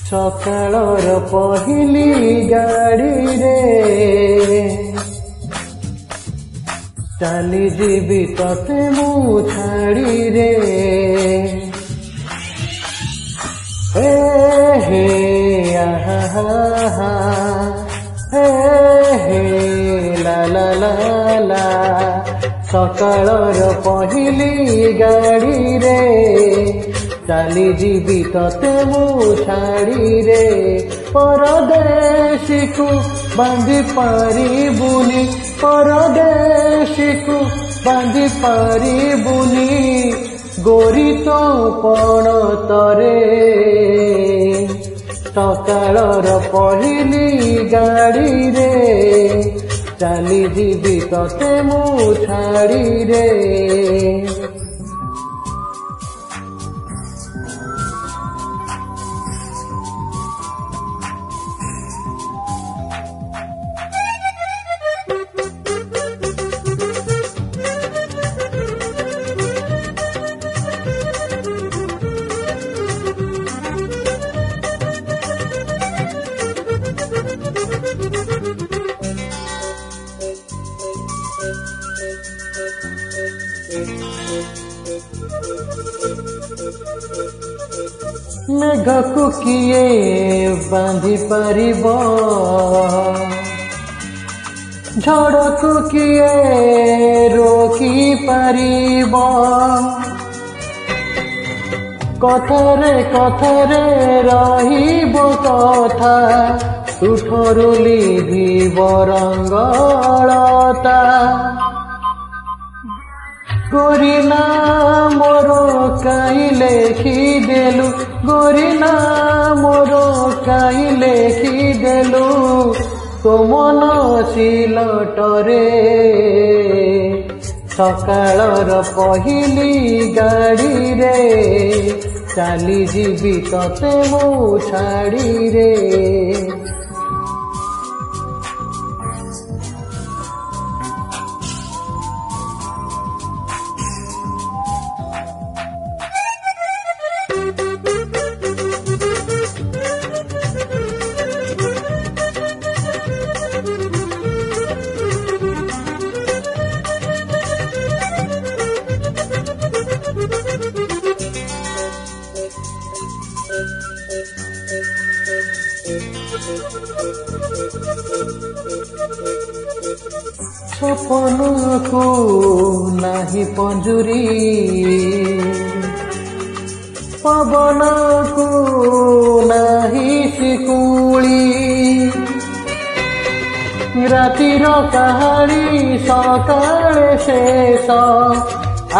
ସକାଳର ପହିଲି ଗାଡ଼ିରେ ଚାଲିଯିବି ତତେ ମୁଁ ଛାଡ଼ିରେ ହେ ହେ ଆହା ହେ ହେ ଲା ଲା ଲା ଲା ସକାଳର ପହିଲି ଗାଡ଼ିରେ ଚାଲିଯିବି ତତେ ମୁଁ ଛାଡ଼ିରେ ପରଦେଶୀକୁ ବାନ୍ଧି ପାରିବୁନି ପରଦେଶୀକୁ ବାନ୍ଧି ପାରିବୁନି ଗୋରି ତୋ ପଣତରେ ସକାଳର ପହିଲି ଗାଡ଼ିରେ ଚାଲିଯିବି ତତେ ମୁଁ ଛାଡ଼ିରେ ମେଘକୁ କିଏ ବାନ୍ଧି ପାରିବ ଝଡ଼କୁ କିଏ ରୋକି ପାରିବ କଥାରେ କଥାରେ ରହିବ କଥା ତୁଠରୁ ଲିଭିବ ରଙ୍ଗଳତା ଗୋରି ନା ମୋର କାହିଁ ଲେଖିଦେଲୁ ଗୋରି ନା ମୋର କାହିଁ ଲେଖିଦେଲୁ ତୋ ମନ ସିଲଟରେ ସକାଳର ପହିଲି ଗାଡ଼ିରେ ଚାଲିଯିବି ତତେ ମୁଁ ଛାଡ଼ିରେ ସପନକୁ ନାହିଁ ପଞ୍ଜୁରୀ ପବନକୁ ନାହିଁ ଶିକୁଳି ରାତିର କାହାଣୀ ସକାଳେ ଶେଷ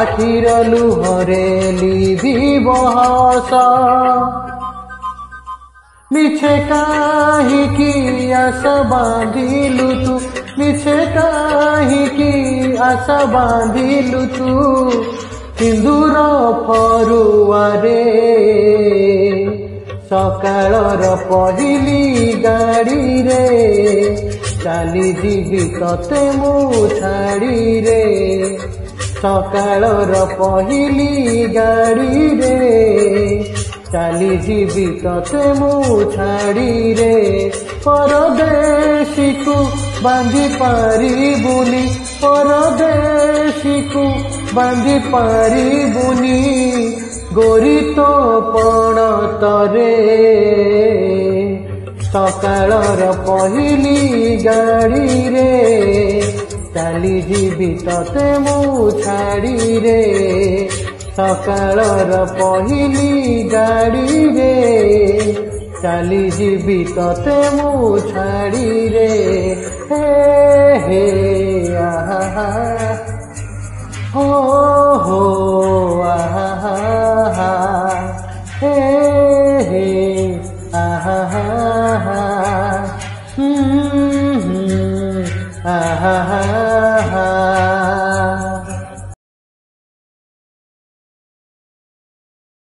ଆଖିର ଲୁହରେ ଲିଭିବ ହସ ମିଛେ କାହିଁକି ଆଶା ବାନ୍ଧିଲୁ ତୁ ମିଛେ କାହିଁକି ଆଶା ବାନ୍ଧିଲୁ ତୁ ସିନ୍ଦୁର ଫରୁଆରେ ସକାଳର ପହିଲି ଗାଡ଼ିରେ ଚାଲିଯିବି ତତେ ମୁଁ ଛାଡ଼ିରେ ସକାଳର ପହିଲି ଗାଡ଼ିରେ ଚାଲିଯିବି ତତେ ମୁଁ ଛାଡ଼ିରେ ପରଦେଶୀକୁ ବାନ୍ଧି ପାରିବୁନି ପରଦେଶୀକୁ ବାନ୍ଧି ପାରିବୁନି ଗୋରି ତୋ ପଣତରେ ସକାଳର ପହିଲି ଗାଡ଼ିରେ ଚାଲିଯିବି ତତେ ମୁଁ ଛାଡ଼ିରେ ସକାଳର ପହିଲି ଗାଡ଼ିରେ ଚାଲିଯିବି ତତେ ମୁଁ ଛାଡ଼ିରେ ହେ ହେ ଆହା ହୋ ହୋ ଆହା ହେ ହେ ଆହା ଆହା